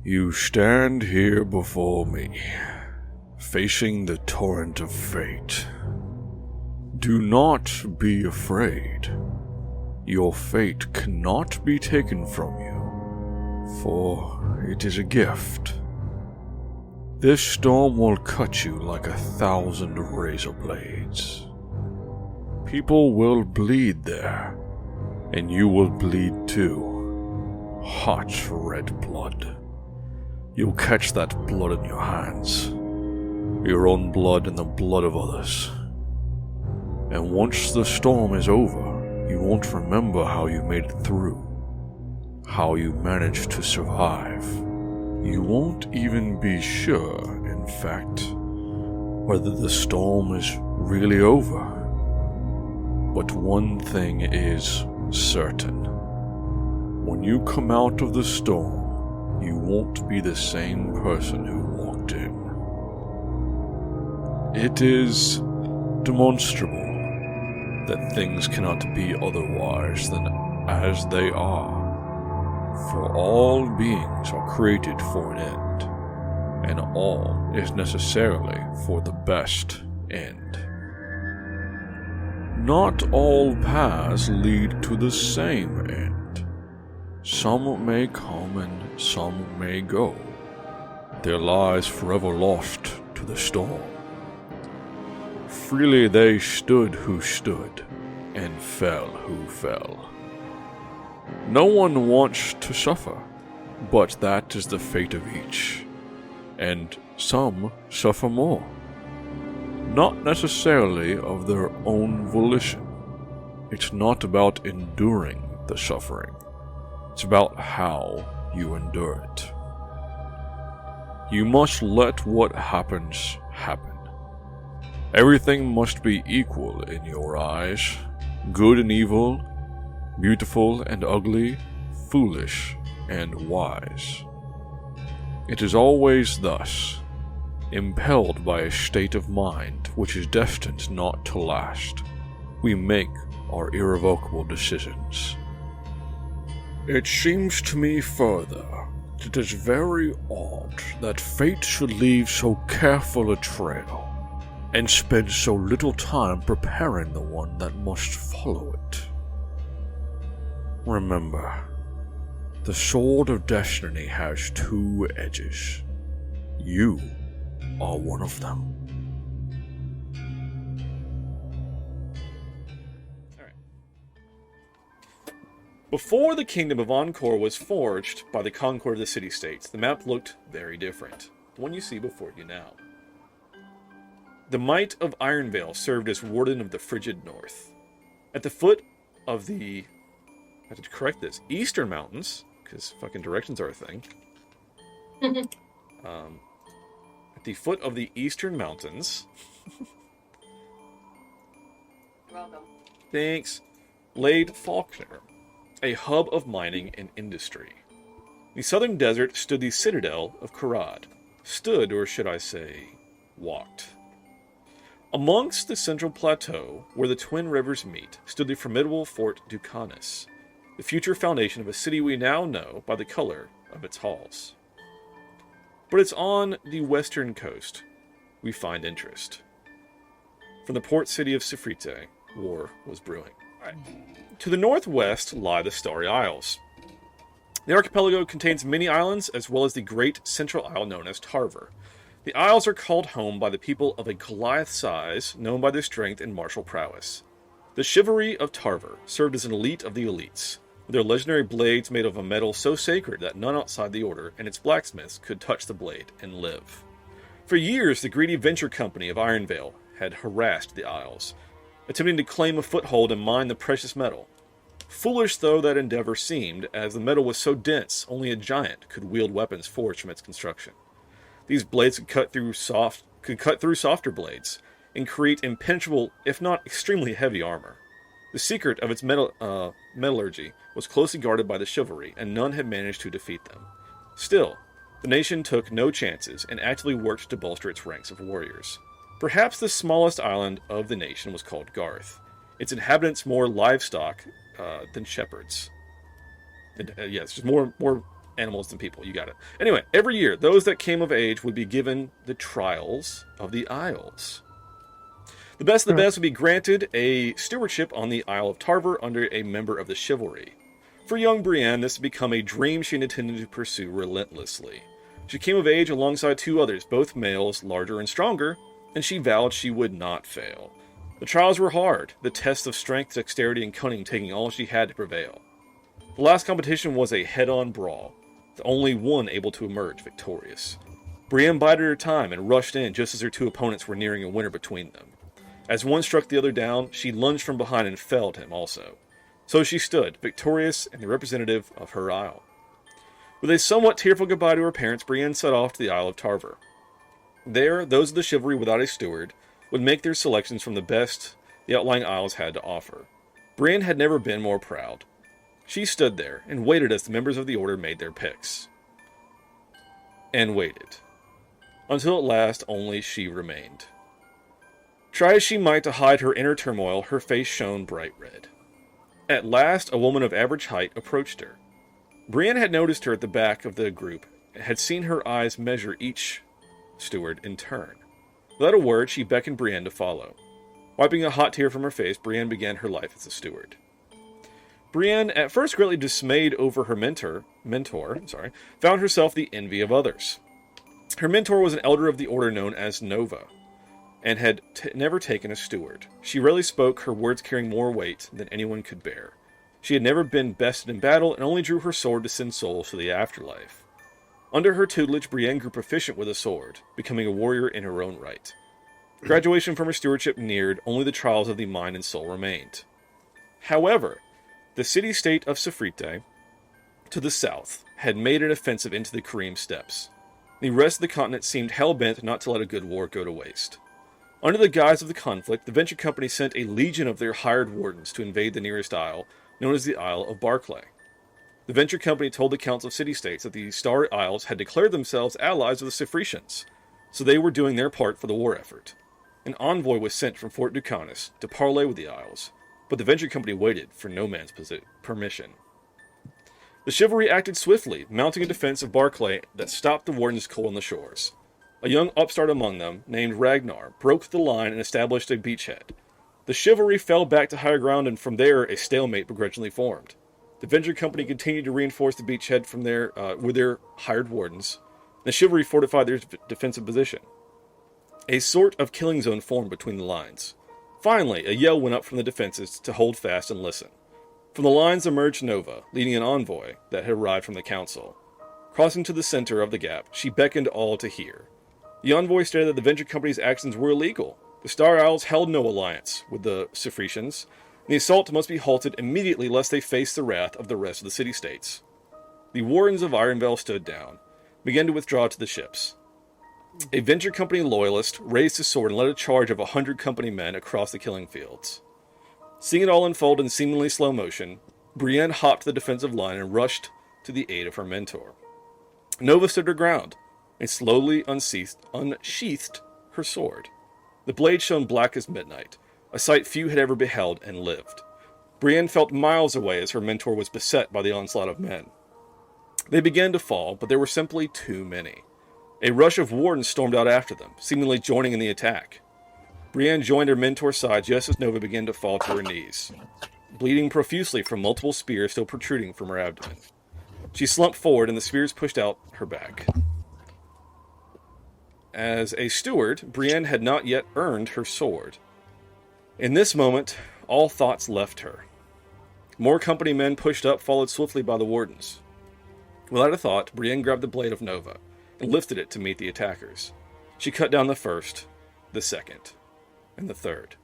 You stand here before me, facing the torrent of fate. Do not be afraid. Your fate cannot be taken from you, for it is a gift. This storm will cut you like 1,000 razor blades. People will bleed there, and you will bleed too. Hot red blood. You'll catch that blood in your hands, your own blood and the blood of others. And once the storm is over, you won't remember how you made it through, how you managed to survive. You won't even be sure, in fact, whether the storm is really over. But one thing is certain. When you come out of the storm, you won't be the same person who walked in. It is demonstrable that things cannot be otherwise than as they are. For all beings are created for an end, and all is necessarily for the best end. Not all paths lead to the same end. Some may come and some may go, their lives forever lost to the storm. Freely they stood who stood, and fell who fell. No one wants to suffer, but that is the fate of each, and some suffer more. Not necessarily of their own volition. It's not about enduring the suffering. It's about how you endure it. You must let what happens happen. Everything must be equal in your eyes. Good and evil, beautiful and ugly, foolish and wise. It is always thus, impelled by a state of mind which is destined not to last, we make our irrevocable decisions. It seems to me further that it is very odd that fate should leave so careful a trail, and spend so little time preparing the one that must follow it. Remember, the sword of destiny has two edges. You are one of them. Before the Kingdom of Encore was forged by the Concord of the City-States, the map looked very different. The one you see before you now. The Might of Ironvale served as Warden of the Frigid North. At the foot of the... I have to correct this. Eastern Mountains, because fucking directions are a thing. At the foot of the Eastern Mountains... You're welcome. Thanks. Laid Faulkner, a hub of mining and industry. The southern desert stood the citadel of Karad. Stood, or should I say, walked. Amongst the central plateau, where the twin rivers meet, stood the formidable Fort Ducanis, the future foundation of a city we now know by the color of its halls. But it's on the western coast we find interest. From the port city of Sifrite, war was brewing. To the northwest lie the Starry Isles. The archipelago contains many islands, as well as the great central isle known as Tarver. The isles are called home by the people of a Goliath size, known by their strength and martial prowess. The chivalry of Tarver served as an elite of the elites, with their legendary blades made of a metal so sacred that none outside the order and its blacksmiths could touch the blade and live. For years, the greedy venture company of Ironvale had harassed the isles, attempting to claim a foothold and mine the precious metal. Foolish though that endeavor seemed, as the metal was so dense, only a giant could wield weapons forged from its construction. These blades could cut through softer blades, and create impenetrable, if not extremely heavy armor. The secret of its metallurgy was closely guarded by the chivalry, and none had managed to defeat them. Still, the nation took no chances, and actively worked to bolster its ranks of warriors. Perhaps the smallest island of the nation was called Garth, its inhabitants more livestock than shepherds. Yes, just more animals than people. You got it. Anyway, every year, those that came of age would be given the Trials of the Isles. The best of the best would be granted a stewardship on the Isle of Tarver under a member of the chivalry. For young Brienne, this had become a dream she intended to pursue relentlessly. She came of age alongside 2 others, both males, larger and stronger, and she vowed she would not fail. The trials were hard, the tests of strength, dexterity, and cunning taking all she had to prevail. The last competition was a head-on brawl, the only one able to emerge victorious. Brienne bided her time and rushed in just as her 2 opponents were nearing a winner between them. As one struck the other down, she lunged from behind and felled him also. So she stood, victorious and the representative of her isle. With a somewhat tearful goodbye to her parents, Brienne set off to the Isle of Tarver. There, those of the chivalry without a steward would make their selections from the best the outlying isles had to offer. Brienne had never been more proud. She stood there and waited as the members of the order made their picks. And waited. Until at last only she remained. Try as she might to hide her inner turmoil, her face shone bright red. At last, a woman of average height approached her. Brienne had noticed her at the back of the group, and had seen her eyes measure each steward in turn. Without a word, she beckoned Brienne to follow. Wiping a hot tear from her face, Brienne began her life as a steward. Brienne, at first greatly dismayed over her mentor, found herself the envy of others. Her mentor was an elder of the order known as Nova, and had never taken a steward. She rarely spoke, her words carrying more weight than anyone could bear. She had never been bested in battle, and only drew her sword to send souls to the afterlife. Under her tutelage, Brienne grew proficient with a sword, becoming a warrior in her own right. Graduation from her stewardship neared, only the trials of the mind and soul remained. However, the city-state of Safrite, to the south, had made an offensive into the Karim steppes. The rest of the continent seemed hell-bent not to let a good war go to waste. Under the guise of the conflict, the Venture Company sent a legion of their hired wardens to invade the nearest isle, known as the Isle of Barclay. The Venture Company told the Council of City-States that the Star Isles had declared themselves allies of the Safritians, so they were doing their part for the war effort. An envoy was sent from Fort Ducanus to parley with the Isles, but the Venture Company waited for no man's permission. The chivalry acted swiftly, mounting a defense of Barclay that stopped the wardens cold on the shores. A young upstart among them, named Ragnar, broke the line and established a beachhead. The chivalry fell back to higher ground, and from there a stalemate begrudgingly formed. The Venture Company continued to reinforce the beachhead from there with their hired wardens. The chivalry fortified their defensive position. A sort of killing zone formed between the lines. Finally, a yell went up from the defenses to hold fast and listen. From the lines emerged Nova, leading an envoy that had arrived from the council. Crossing to the center of the gap, she beckoned all to hear. The envoy stated that the Venture Company's actions were illegal. The Star Isles held no alliance with the Safritians, and the assault must be halted immediately lest they face the wrath of the rest of the city-states. The wardens of Ironvale stood down, began to withdraw to the ships. A Venture Company loyalist raised his sword and led a charge of 100 company men across the killing fields. Seeing it all unfold in seemingly slow motion, Brienne hopped to the defensive line and rushed to the aid of her mentor. Nova stood her ground and slowly unsheathed her sword. The blade shone black as midnight, a sight few had ever beheld and lived. Brienne felt miles away as her mentor was beset by the onslaught of men. They began to fall, but there were simply too many. A rush of wardens stormed out after them, seemingly joining in the attack. Brienne joined her mentor's side just as Nova began to fall to her knees, bleeding profusely from multiple spears still protruding from her abdomen. She slumped forward and the spears pushed out her back. As a steward, Brienne had not yet earned her sword. In this moment, all thoughts left her. More company men pushed up, followed swiftly by the wardens. Without a thought, Brienne grabbed the blade of Nova and lifted it to meet the attackers. She cut down the first, the second, and the third.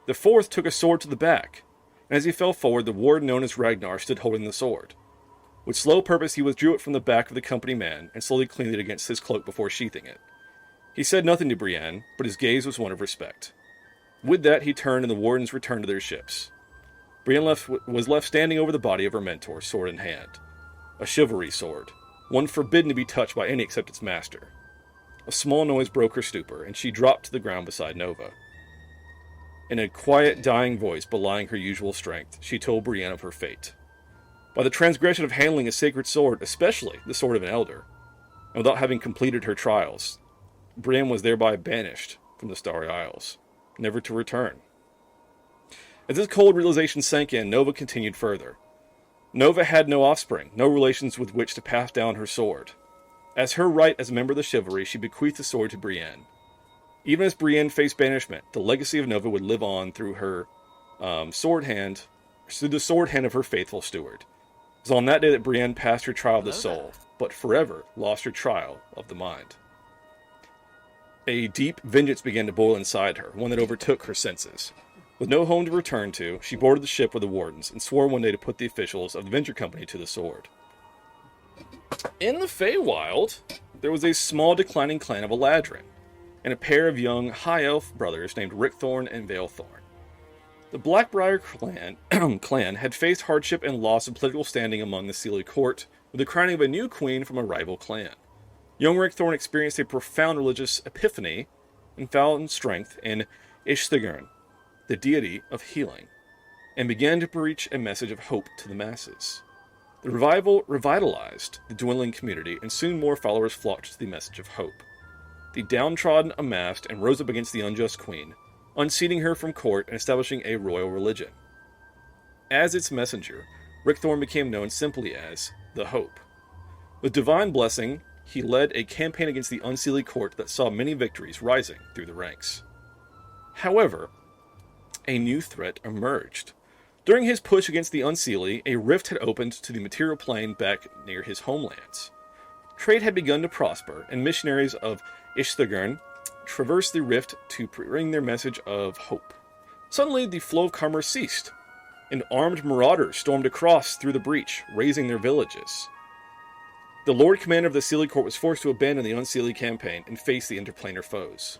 The fourth took a sword to the back, and as he fell forward, the warden known as Ragnar stood holding the sword. With slow purpose, he withdrew it from the back of the company man and slowly cleaned it against his cloak before sheathing it. He said nothing to Brienne, but his gaze was one of respect. With that, he turned and the wardens returned to their ships. Brienne was left standing over the body of her mentor, sword in hand. A chivalry sword, one forbidden to be touched by any except its master. A small noise broke her stupor, and she dropped to the ground beside Nova. In a quiet, dying voice belying her usual strength, she told Brienne of her fate. by the transgression of handling a sacred sword, especially the sword of an elder, and without having completed her trials, Brienne was thereby banished from the Starry Isles, never to return. As this cold realization sank in, Nova continued further. Nova had no offspring, no relations with which to pass down her sword. As her right as a member of the chivalry, she bequeathed the sword to Brienne. Even as Brienne faced banishment, the legacy of Nova would live on through her sword hand of her faithful steward. It was on that day that Brienne passed her trial of the soul, but forever lost her trial of the mind. A deep vengeance began to boil inside her, one that overtook her senses. With no home to return to, she boarded the ship with the wardens and swore one day to put the officials of the Venture Company to the sword. In the Feywild, there was a small declining clan of Eladrin, and a pair of young high elf brothers named Rickthorn and Veilthorn. The Blackbriar clan had faced hardship and loss of political standing among the Seelie court with the crowning of a new queen from a rival clan. Young Rickthorn experienced a profound religious epiphany and found strength in Ishthagern, the deity of healing, and began to preach a message of hope to the masses. The revival revitalized the dwindling community, and soon more followers flocked to the message of hope. The downtrodden amassed and rose up against the unjust queen, unseating her from court and establishing a royal religion. As its messenger, Rickthorn became known simply as the Hope. With divine blessing, he led a campaign against the Unseelie court that saw many victories rising through the ranks. However, a new threat emerged. During his push against the Unseelie, a rift had opened to the material plane back near his homelands. Trade had begun to prosper, and missionaries of Ishthagern traversed the rift to bring their message of hope. Suddenly, the flow of commerce ceased, and armed marauders stormed across through the breach, razing their villages. The Lord Commander of the Seelie Court was forced to abandon the Unseelie campaign and face the interplanar foes.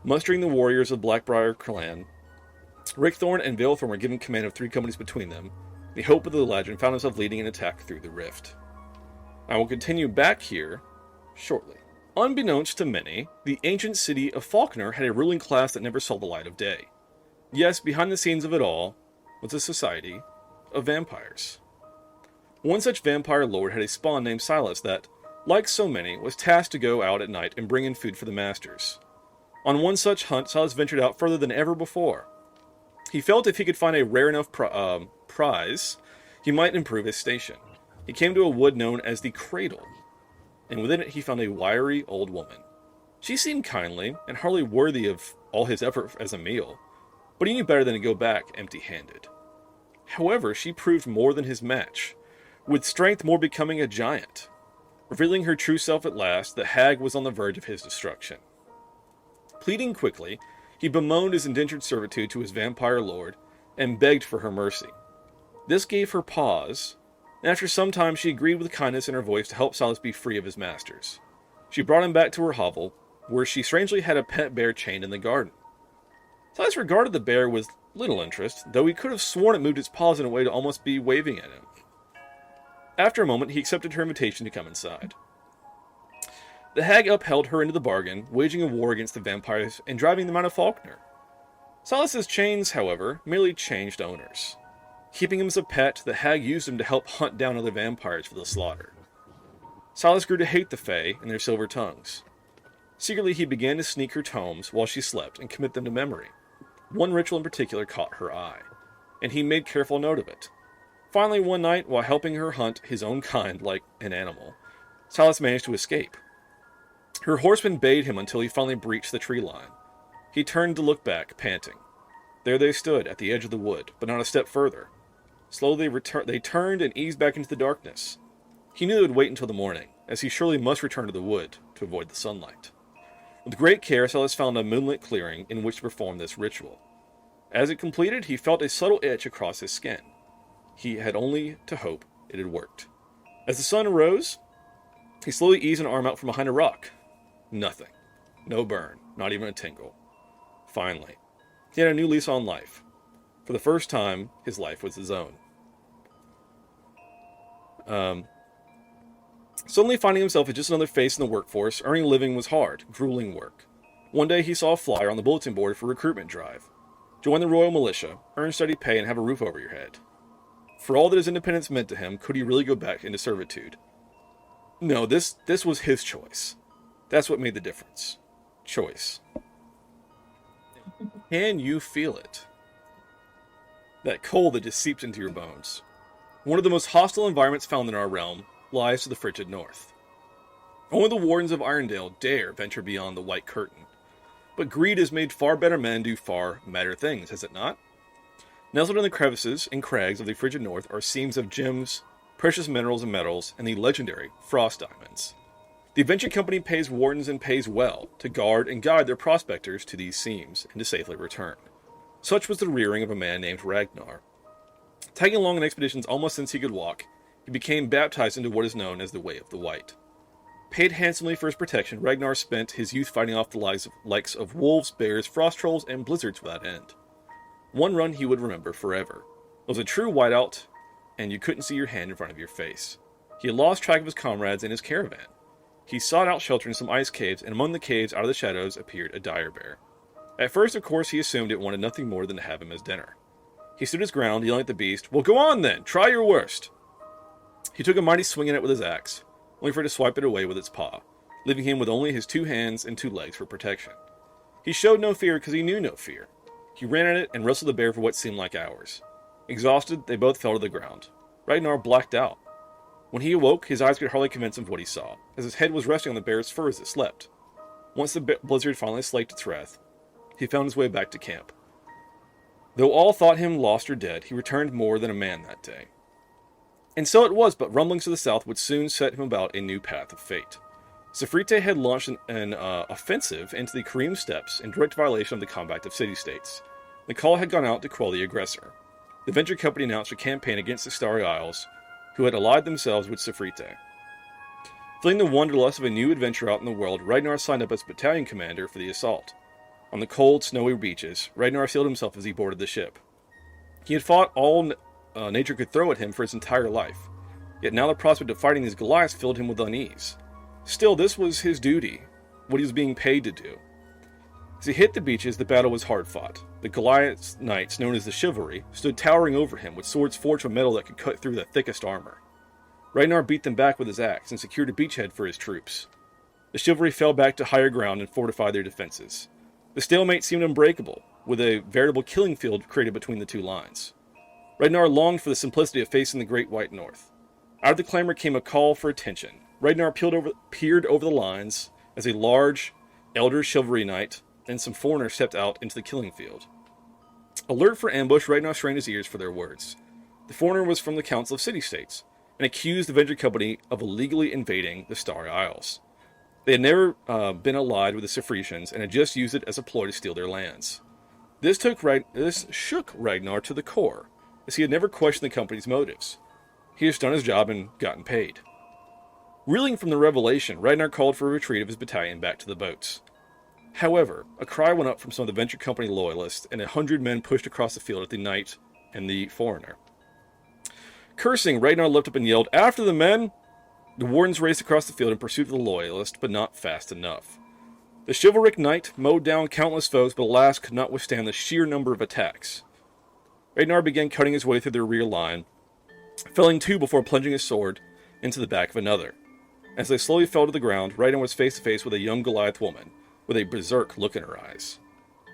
Mustering the warriors of the Blackbriar clan, Rickthorn and Veilthorn were given command of 3 companies between them. The Hope of the Legend found himself leading an attack through the rift. I will continue back here shortly. Unbeknownst to many, the ancient city of Falconer had a ruling class that never saw the light of day. Yes, behind the scenes of it all was a society of vampires. One such vampire lord had a spawn named Silas that, like so many, was tasked to go out at night and bring in food for the masters. On one such hunt, Silas ventured out further than ever before. He felt if he could find a rare enough prize, he might improve his station. He came to a wood known as the Cradle, and within it he found a wiry old woman. She seemed kindly, and hardly worthy of all his effort as a meal, but he knew better than to go back empty-handed. However, she proved more than his match, with strength more becoming a giant. Revealing her true self at last, the hag was on the verge of his destruction. Pleading quickly, he bemoaned his indentured servitude to his vampire lord, and begged for her mercy. This gave her pause, and after some time she agreed with kindness in her voice to help Silas be free of his masters. She brought him back to her hovel, where she strangely had a pet bear chained in the garden. Silas regarded the bear with little interest, though he could have sworn it moved its paws in a way to almost be waving at him. After a moment, he accepted her invitation to come inside. The hag upheld her into the bargain, waging a war against the vampires and driving them out of Falconer. Silas's chains, however, merely changed owners. Keeping him as a pet, the hag used him to help hunt down other vampires for the slaughter. Silas grew to hate the Fae and their silver tongues. Secretly, he began to sneak her tomes while she slept and commit them to memory. One ritual in particular caught her eye, and he made careful note of it. Finally, one night, while helping her hunt his own kind like an animal, Silas managed to escape. Her horseman bayed him until he finally breached the tree line. He turned to look back, panting. There they stood, at the edge of the wood, but not a step further. Slowly they turned and eased back into the darkness. He knew they would wait until the morning, as he surely must return to the wood to avoid the sunlight. With great care, Silas found a moonlit clearing in which to perform this ritual. As it completed, he felt a subtle itch across his skin. He had only to hope it had worked. As the sun rose, he slowly eased an arm out from behind a rock. Nothing. No burn. Not even a tingle. Finally, he had a new lease on life. For the first time, his life was his own. Suddenly finding himself as just another face in the workforce, earning a living was hard, grueling work. One day he saw a flyer on the bulletin board for a recruitment drive. Join the Royal Militia, earn steady pay, and have a roof over your head. For all that his independence meant to him, could he really go back into servitude? No, this was his choice. That's what made the difference. Choice. Can you feel it? That cold that just seeps into your bones. One of the most hostile environments found in our realm lies to the frigid north. Only the wardens of Irondale dare venture beyond the white curtain. But greed has made far better men do far madder things, has it not? Nestled in the crevices and crags of the frigid north are seams of gems, precious minerals and metals, and the legendary frost diamonds. The adventure company pays wardens and pays well to guard and guide their prospectors to these seams and to safely return. Such was the rearing of a man named Ragnar. Tagging along on expeditions almost since he could walk, he became baptized into what is known as the Way of the White. Paid handsomely for his protection, Ragnar spent his youth fighting off the likes of wolves, bears, frost trolls, and blizzards without end. One run he would remember forever. It was a true whiteout, and you couldn't see your hand in front of your face. He had lost track of his comrades and his caravan. He sought out shelter in some ice caves, and among the caves, out of the shadows, appeared a dire bear. At first, of course, he assumed it wanted nothing more than to have him as dinner. He stood his ground, yelling at the beast, "Well, go on then! Try your worst!" He took a mighty swing at it with his axe, only for it to swipe it away with its paw, leaving him with only his 2 hands and 2 legs for protection. He showed no fear because he knew no fear. He ran at it and wrestled the bear for what seemed like hours. Exhausted, they both fell to the ground. Ragnar blacked out. When he awoke, his eyes could hardly convince him of what he saw, as his head was resting on the bear's fur as it slept. Once the blizzard finally slaked its wrath, he found his way back to camp. Though all thought him lost or dead, he returned more than a man that day. And so it was, but rumblings to the south would soon set him about a new path of fate. Sifrite had launched an offensive into the Kareem Steppes in direct violation of the Compact of City-States. The call had gone out to quell the aggressor. The venture company announced a campaign against the Starry Isles, who had allied themselves with Sifrite. Feeling the wanderlust of a new adventure out in the world, Ragnar signed up as battalion commander for the assault. On the cold, snowy beaches, Ragnar steeled himself as he boarded the ship. He had fought all nature could throw at him for his entire life, yet now the prospect of fighting these Goliaths filled him with unease. Still, this was his duty, what he was being paid to do. As he hit the beaches, the battle was hard fought. The Goliath knights, known as the Chivalry, stood towering over him with swords forged from metal that could cut through the thickest armor. Ragnar beat them back with his axe and secured a beachhead for his troops. The Chivalry fell back to higher ground and fortified their defenses. The stalemate seemed unbreakable, with a veritable killing field created between the 2 lines. Ragnar longed for the simplicity of facing the great white north. Out of the clamor came a call for attention. Ragnar peered over the lines as a large, elder chivalry knight and some foreigners stepped out into the killing field. Alert for ambush, Ragnar strained his ears for their words. The foreigner was from the Council of City-States, and accused the venture company of illegally invading the Starry Isles. They had never been allied with the Sifritians, and had just used it as a ploy to steal their lands. This shook Ragnar to the core, as he had never questioned the company's motives. He had done his job and gotten paid. Reeling from the revelation, Ragnar called for a retreat of his battalion back to the boats. However, a cry went up from some of the venture company loyalists, and 100 men pushed across the field at the knight and the foreigner. Cursing, Ragnar leapt up and yelled, "After the men!" The wardens raced across the field in pursuit of the loyalists, but not fast enough. The chivalric knight mowed down countless foes, but alas could not withstand the sheer number of attacks. Ragnar began cutting his way through their rear line, felling 2 before plunging his sword into the back of another. As they slowly fell to the ground, Ragnar was face to face with a young Goliath woman, with a berserk look in her eyes.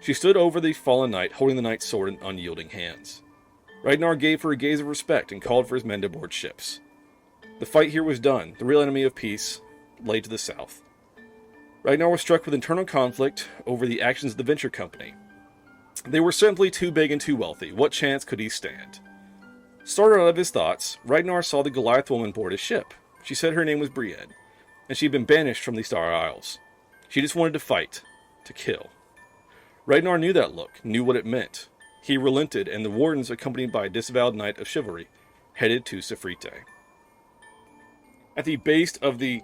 She stood over the fallen knight, holding the knight's sword in unyielding hands. Ragnar gave her a gaze of respect and called for his men to board ships. The fight here was done. The real enemy of peace lay to the south. Ragnar was struck with internal conflict over the actions of the venture company. They were simply too big and too wealthy. What chance could he stand? Startled out of his thoughts, Ragnar saw the Goliath woman board his ship. She said her name was Brienne, and she had been banished from the Starry Isles. She just wanted to fight, to kill. Ragnar knew that look, knew what it meant. He relented, and the wardens, accompanied by a disavowed knight of chivalry, headed to Sifrite. At the base of the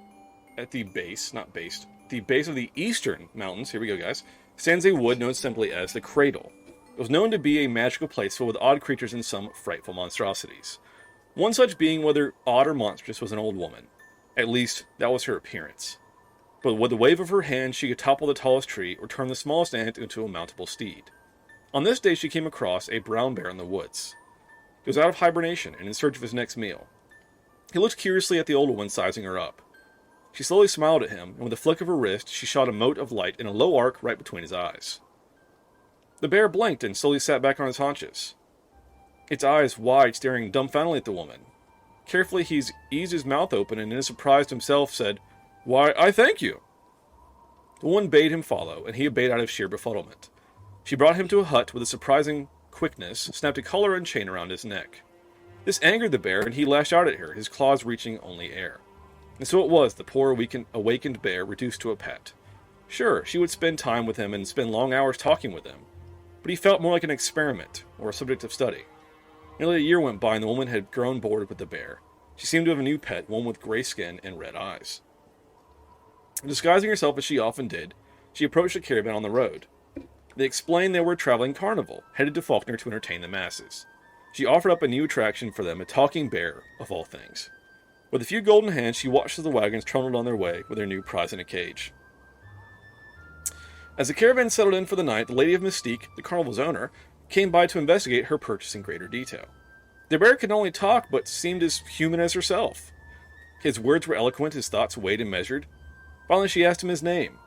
eastern mountains, here we go guys, stands a wood known simply as the Cradle. It was known to be a magical place filled with odd creatures and some frightful monstrosities. One such being, whether odd or monstrous, was an old woman. At least, that was her appearance. But with the wave of her hand, she could topple the tallest tree or turn the smallest ant into a mountable steed. On this day, she came across a brown bear in the woods. He was out of hibernation and in search of his next meal. He looked curiously at the older one, sizing her up. She slowly smiled at him, and with a flick of her wrist, she shot a mote of light in a low arc right between his eyes. The bear blinked and slowly sat back on his haunches, its eyes wide, staring dumbfoundedly at the woman. Carefully, he eased his mouth open and, in a surprise to himself, said, "Why, I thank you." The woman bade him follow, and he obeyed out of sheer befuddlement. She brought him to a hut with a surprising quickness, snapped a collar and chain around his neck. This angered the bear, and he lashed out at her, his claws reaching only air. And so it was the poor awakened bear reduced to a pet. Sure, she would spend time with him and spend long hours talking with him, but he felt more like an experiment, or a subject of study. Nearly a year went by and the woman had grown bored with the bear. She seemed to have a new pet, one with gray skin and red eyes. Disguising herself as she often did, she approached the caravan on the road. They explained they were a traveling carnival, headed to Faulkner to entertain the masses. She offered up a new attraction for them, a talking bear, of all things. With a few golden hands, she watched as the wagons trundled on their way with their new prize in a cage. As the caravan settled in for the night, the Lady of Mystique, the carnival's owner, came by to investigate her purchase in greater detail. The bear could not only talk, but seemed as human as herself. His words were eloquent, his thoughts weighed and measured. Finally, she asked him his name.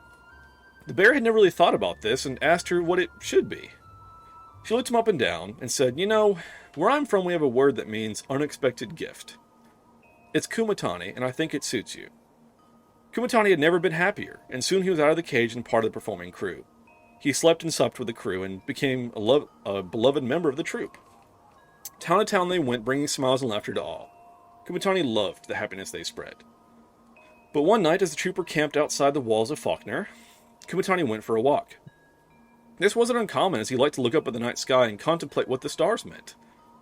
The bear had never really thought about this, and asked her what it should be. She looked him up and down, and said, "You know, where I'm from we have a word that means unexpected gift. It's Kumatani, and I think it suits you." Kumatani had never been happier, and soon he was out of the cage and part of the performing crew. He slept and supped with the crew, and became a beloved member of the troupe. Town to town they went, bringing smiles and laughter to all. Kumatani loved the happiness they spread. But one night, as the troupe were camped outside the walls of Faulkner, Kumatani went for a walk. This wasn't uncommon, as he liked to look up at the night sky and contemplate what the stars meant.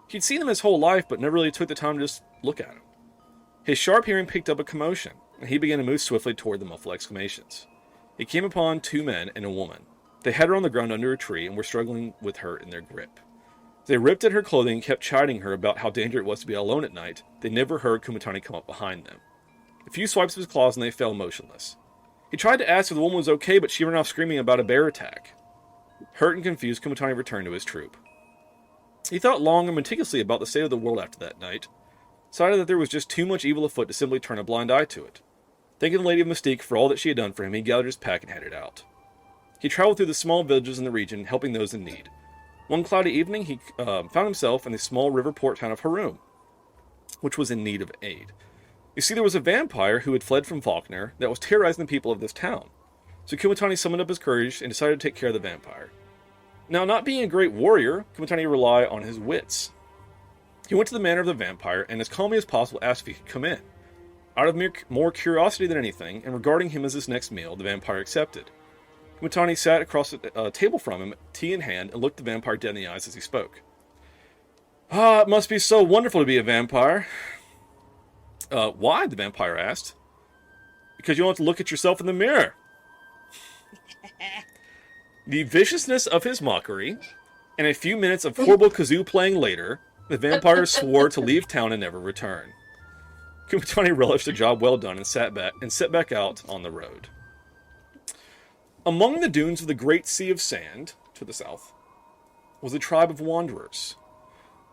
He'd seen them his whole life, but never really took the time to just look at them. His sharp hearing picked up a commotion, and he began to move swiftly toward the muffled exclamations. He came upon two men and a woman. They had her on the ground under a tree and were struggling with her in their grip. They ripped at her clothing and kept chiding her about how dangerous it was to be alone at night. They never heard Kumatani come up behind them. A few swipes of his claws and they fell motionless. He tried to ask if the woman was okay, but she ran off screaming about a bear attack. Hurt and confused, Kumatani returned to his troop. He thought long and meticulously about the state of the world after that night, decided that there was just too much evil afoot to simply turn a blind eye to it. Thanking the Lady of Mystique for all that she had done for him, he gathered his pack and headed out. He traveled through the small villages in the region, helping those in need. One cloudy evening, he found himself in the small river port town of Harum, which was in need of aid. You see, there was a vampire who had fled from Faulkner that was terrorizing the people of this town. So Kumatani summoned up his courage and decided to take care of the vampire. Now, not being a great warrior, Kumatani relied on his wits. He went to the manor of the vampire and, as calmly as possible, asked if he could come in. Out of more curiosity than anything, and regarding him as his next meal, the vampire accepted. Kumatani sat across a table from him, tea in hand, and looked the vampire dead in the eyes as he spoke. "Ah, it must be so wonderful to be a vampire." Why?" the vampire asked. "Because you don't have to look at yourself in the mirror." The viciousness of his mockery, and a few minutes of horrible kazoo playing later, the vampire swore to leave town and never return. Kumatani relished a job well done and set back out on the road. Among the dunes of the Great Sea of Sand, to the south, was a tribe of wanderers.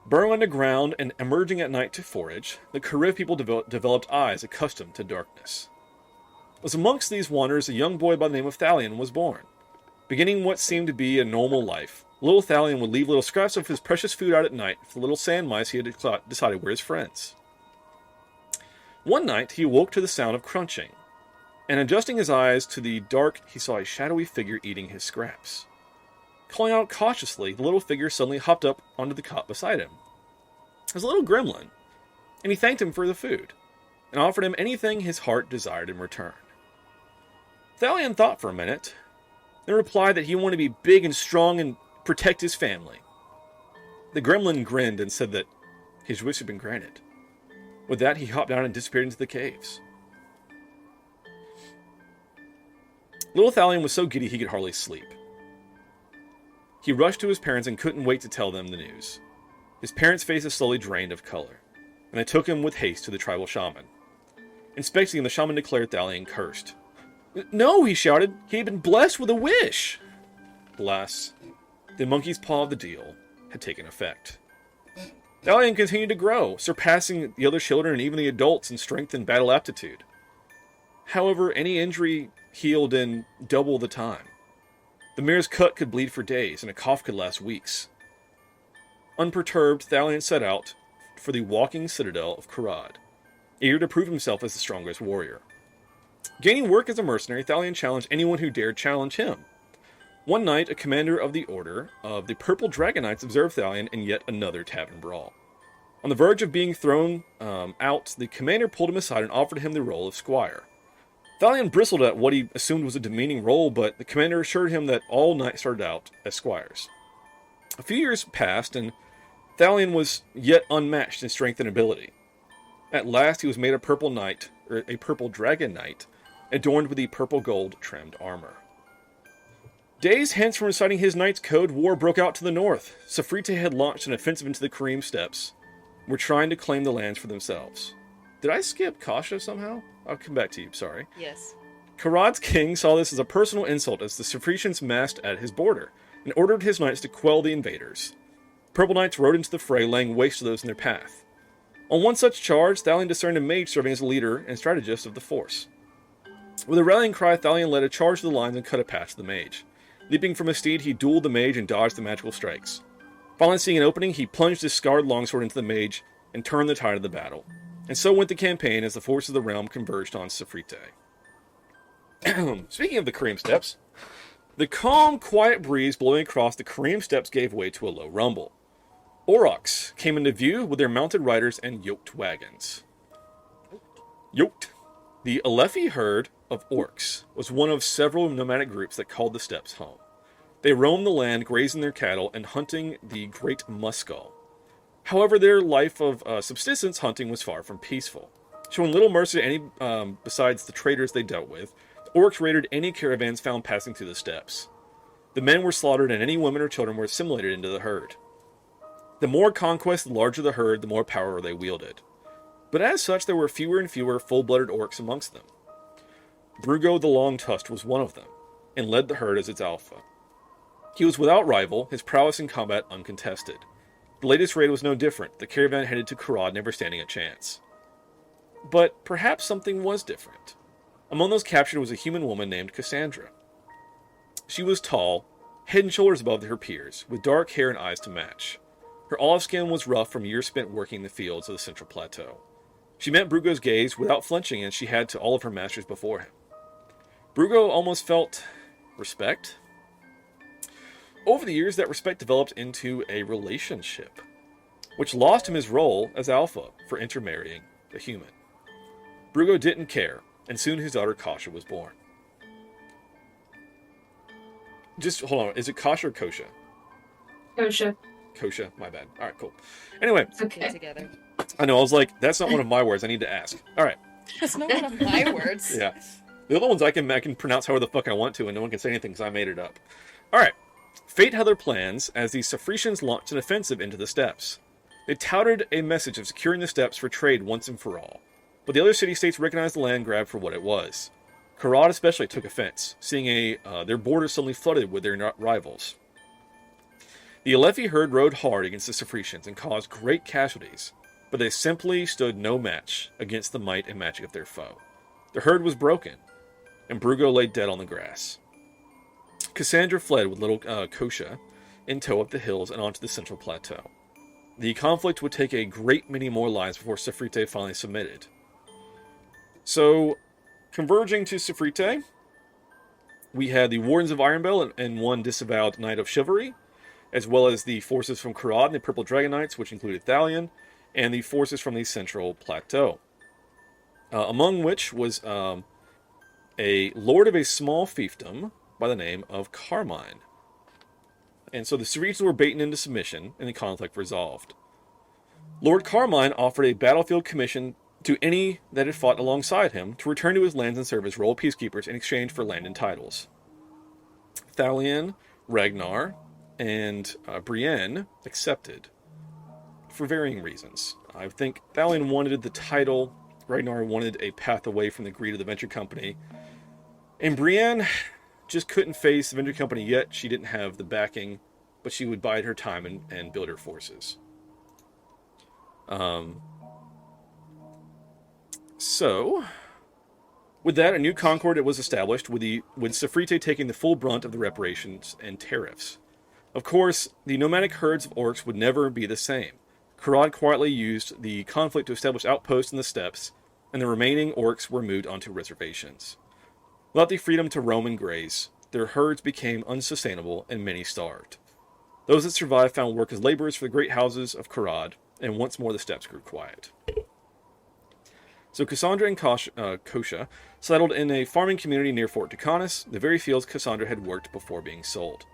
Burrowing underground and emerging at night to forage, the Kariv people developed eyes accustomed to darkness. It was amongst these wanderers a young boy by the name of Thalion was born. Beginning what seemed to be a normal life, little Thalion would leave little scraps of his precious food out at night for the little sand mice he had decided were his friends. One night, he awoke to the sound of crunching, and adjusting his eyes to the dark, he saw a shadowy figure eating his scraps. Calling out cautiously, the little figure suddenly hopped up onto the cot beside him. It was a little gremlin, and he thanked him for the food, and offered him anything his heart desired in return. Thalion thought for a minute, then replied that he wanted to be big and strong and protect his family. The gremlin grinned and said that his wish had been granted. With that, he hopped down and disappeared into the caves. Little Thalion was so giddy he could hardly sleep. He rushed to his parents and couldn't wait to tell them the news. His parents' faces slowly drained of color, and they took him with haste to the tribal shaman. Inspecting him, the shaman declared Thalion cursed. "No," he shouted, "he had been blessed with a wish!" Alas, the monkey's paw of the deal had taken effect. Thalion continued to grow, surpassing the other children and even the adults in strength and battle aptitude. However, any injury healed in double the time. The merest cut could bleed for days, and a cough could last weeks. Unperturbed, Thalion set out for the walking citadel of Kurad, eager to prove himself as the strongest warrior. Gaining work as a mercenary, Thalion challenged anyone who dared challenge him. One night, a commander of the Order of the Purple Dragon Knights observed Thalion in yet another tavern brawl. On the verge of being thrown out, the commander pulled him aside and offered him the role of squire. Thalion bristled at what he assumed was a demeaning role, but the commander assured him that all knights started out as squires. A few years passed, and Thalion was yet unmatched in strength and ability. At last, he was made a purple knight, or a purple dragon knight, adorned with the purple gold trimmed armor. Days hence from reciting his knight's code, war broke out to the north. Safrite had launched an offensive into the Kareem Steppes, and were trying to claim the lands for themselves. Did I skip Kasha somehow? I'll come back to you, sorry. Yes. Karad's king saw this as a personal insult as the Safritians massed at his border, and ordered his knights to quell the invaders. Purple Knights rode into the fray, laying waste to those in their path. On one such charge, Thalion discerned a mage serving as a leader and strategist of the force. With a rallying cry, Thalion led a charge to the lines and cut a path to the mage. Leaping from his steed, he dueled the mage and dodged the magical strikes. Finally seeing an opening, he plunged his scarred longsword into the mage and turned the tide of the battle. And so went the campaign as the forces of the realm converged on Safrite. Speaking of the Kareem Steppes, the calm, quiet breeze blowing across the Kareem Steppes gave way to a low rumble. Aurochs came into view with their mounted riders and yoked wagons. Yoked. The Alefi herd of orcs was one of several nomadic groups that called the steppes home. They roamed the land, grazing their cattle and hunting the great muskell. However, their life of subsistence hunting was far from peaceful. Showing little mercy to any besides the traders they dealt with, the orcs raided any caravans found passing through the steppes. The men were slaughtered and any women or children were assimilated into the herd. The more conquest, the larger the herd, the more power they wielded. But as such, there were fewer and fewer full-blooded orcs amongst them. Brugo the Long-Tusked was one of them, and led the herd as its alpha. He was without rival, his prowess in combat uncontested. The latest raid was no different, the caravan headed to Kurad never standing a chance. But perhaps something was different. Among those captured was a human woman named Cassandra. She was tall, head and shoulders above her peers, with dark hair and eyes to match. Her olive skin was rough from years spent working the fields of the Central Plateau. She met Brugo's gaze without flinching, as she had to all of her masters before him. Brugo almost felt respect. Over the years, that respect developed into a relationship, which lost him his role as alpha for intermarrying a human. Brugo didn't care, and soon his daughter Kasha was born. Just, hold on, is it Kasha or Kosha? Kosha. Kosha, my bad. Alright, cool. Anyway. Okay. Together. I know, I was like, that's not one of my words, I need to ask. Alright. That's not one of my words. Yeah. The other ones I can pronounce however the fuck I want to, and no one can say anything because I made it up. Alright. Fate had their plans as the Safritians launched an offensive into the steppes. They touted a message of securing the steppes for trade once and for all. But the other city-states recognized the land grab for what it was. Karad especially took offense, seeing their borders suddenly flooded with their rivals. The Alefi herd rode hard against the Safritians and caused great casualties, but they simply stood no match against the might and magic of their foe. The herd was broken, and Brugo lay dead on the grass. Cassandra fled with little Kosha in tow up the hills and onto the Central Plateau. The conflict would take a great many more lives before Safrite finally submitted. So, converging to Safrite, we had the Wardens of Ironbell and one disavowed Knight of Chivalry, as well as the forces from Kurad and the Purple Dragon Knights, which included Thalion, and the forces from the Central Plateau. Among which was a lord of a small fiefdom by the name of Carmine. And so the Safritians were beaten into submission, and the conflict resolved. Lord Carmine offered a battlefield commission to any that had fought alongside him to return to his lands and serve as royal peacekeepers in exchange for land and titles. Thalion, Ragnar, and Brienne accepted, for varying reasons. I think Thalion wanted the title, Ragnar wanted a path away from the greed of the venture company, and Brienne just couldn't face the venture company yet. She didn't have the backing, but she would bide her time and build her forces. So, with that, a new concord was established, with Safrite taking the full brunt of the reparations and tariffs. Of course, the nomadic herds of orcs would never be the same. Karad quietly used the conflict to establish outposts in the steppes, and the remaining orcs were moved onto reservations. Without the freedom to roam and graze, their herds became unsustainable and many starved. Those that survived found work as laborers for the great houses of Karad, and once more the steppes grew quiet. So Cassandra and Kosha settled in a farming community near Fort Ducanis, the very fields Cassandra had worked before being sold.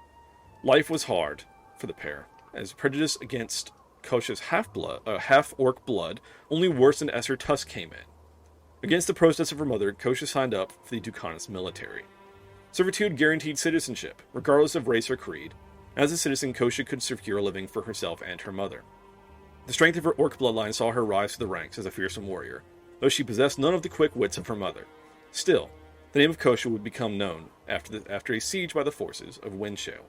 Life was hard for the pair, as prejudice against Kosha's half-orc blood only worsened as her tusk came in. Against the protests of her mother, Kosha signed up for the Ducanis military. Servitude guaranteed citizenship, regardless of race or creed. As a citizen, Kosha could secure a living for herself and her mother. The strength of her orc bloodline saw her rise to the ranks as a fearsome warrior, though she possessed none of the quick wits of her mother. Still, the name of Kosha would become known after a siege by the forces of Windshale.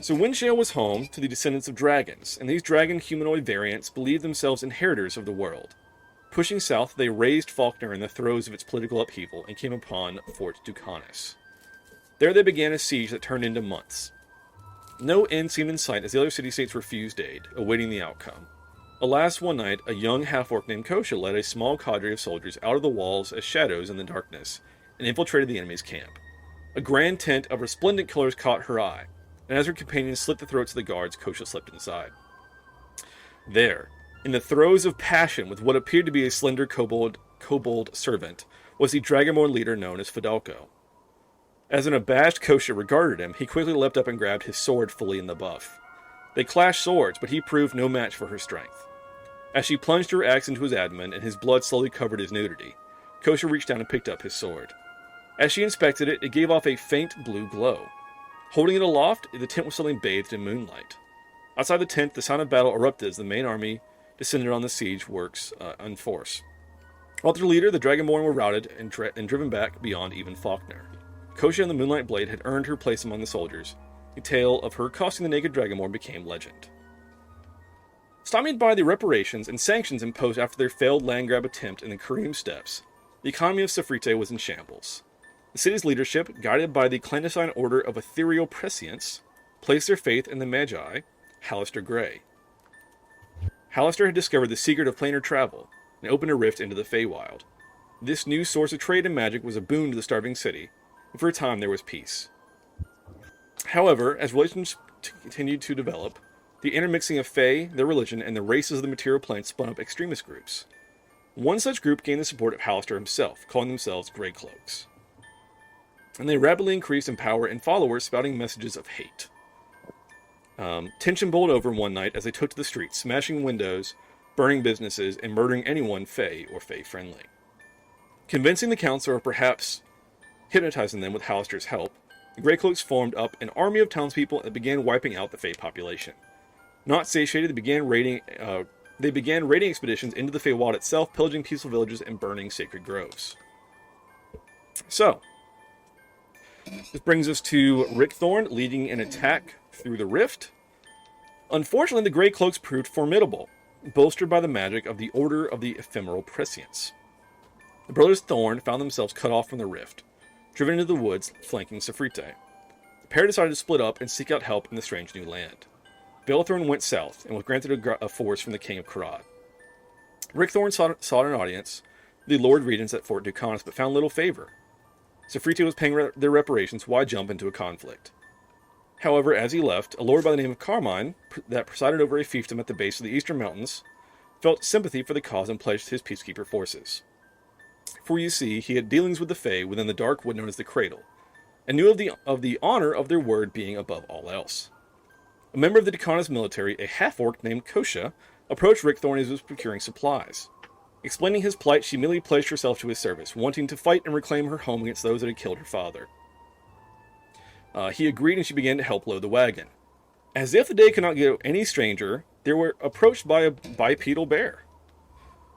So Windshale was home to the descendants of dragons, and these dragon humanoid variants believed themselves inheritors of the world. Pushing south, they raised Faulkner in the throes of its political upheaval and came upon Fort Ducanis. There they began a siege that turned into months. No end seemed in sight as the other city-states refused aid, awaiting the outcome. Alas, one night, a young half-orc named Kosha led a small cadre of soldiers out of the walls as shadows in the darkness and infiltrated the enemy's camp. A grand tent of resplendent colors caught her eye, and as her companions slit the throats of the guards, Kosha slipped inside. There, in the throes of passion with what appeared to be a slender kobold servant, was the Dragonborn leader known as Fidalko. As an abashed Kosha regarded him, he quickly leapt up and grabbed his sword fully in the buff. They clashed swords, but he proved no match for her strength. As she plunged her axe into his abdomen and his blood slowly covered his nudity, Kosha reached down and picked up his sword. As she inspected it, it gave off a faint blue glow. Holding it aloft, the tent was suddenly bathed in moonlight. Outside the tent, the sound of battle erupted as the main army descended on the siege works in force. While their leader, the Dragonborn, were routed and driven back beyond even Faulkner. Kosha and the Moonlight Blade had earned her place among the soldiers. The tale of her accosting the naked Dragonborn became legend. Stymied by the reparations and sanctions imposed after their failed land grab attempt in the Karim Steppes, the economy of Safrite was in shambles. The city's leadership, guided by the clandestine order of ethereal prescience, placed their faith in the Magi, Hallister Grey. Hallister had discovered the secret of planar travel and opened a rift into the Feywild. This new source of trade and magic was a boon to the starving city, and for a time there was peace. However, as relations continued to develop, the intermixing of Fey, their religion, and the races of the material plane spun up extremist groups. One such group gained the support of Hallister himself, calling themselves Grey Cloaks. And they rapidly increased in power and followers, spouting messages of hate. Tension bowled over one night as they took to the streets, smashing windows, burning businesses, and murdering anyone Fey or Fey-friendly. Convincing the council, or perhaps hypnotizing them with Hallister's help, the Grey Cloaks formed up an army of townspeople and began wiping out the Fey population. Not satiated, they began raiding expeditions into the Feywild itself, pillaging peaceful villages and burning sacred groves. So, this brings us to Rickthorn leading an attack through the rift. Unfortunately, the Grey Cloaks proved formidable, bolstered by the magic of the Order of the Ephemeral Prescience. The brothers Thorn found themselves cut off from the rift, driven into the woods flanking Safrite. The pair decided to split up and seek out help in the strange new land. Balethorn went south and was granted a force from the King of Karad. Rickthorn sought an audience with the Lord Regents at Fort Ducanis, but found little favor. Safrite was paying their reparations, why jump into a conflict? However, as he left, a lord by the name of Carmine, that presided over a fiefdom at the base of the Eastern Mountains, felt sympathy for the cause and pledged his peacekeeper forces. For you see, he had dealings with the Fae within the dark wood known as the Cradle, and knew of the honor of their word being above all else. A member of the Ducanis military, a half-orc named Kosha, approached Rickthorn as he was procuring supplies. Explaining his plight, she immediately pledged herself to his service, wanting to fight and reclaim her home against those that had killed her father. He agreed, and she began to help load the wagon. As if the day could not go any stranger, they were approached by a bipedal bear.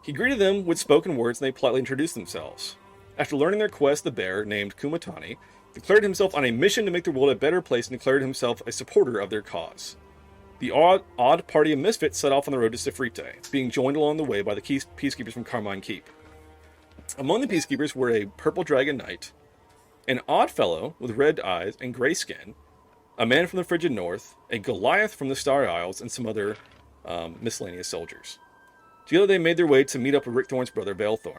He greeted them with spoken words, and they politely introduced themselves. After learning their quest, the bear, named Kumatani, declared himself on a mission to make the world a better place and declared himself a supporter of their cause. The odd party of misfits set off on the road to Sifrite, being joined along the way by the peacekeepers from Carmine Keep. Among the peacekeepers were a purple dragon knight, an odd fellow with red eyes and gray skin, a man from the frigid north, a Goliath from the Starry Isles, and some other miscellaneous soldiers. Together they made their way to meet up with Rick Thorne's brother, Balethorn.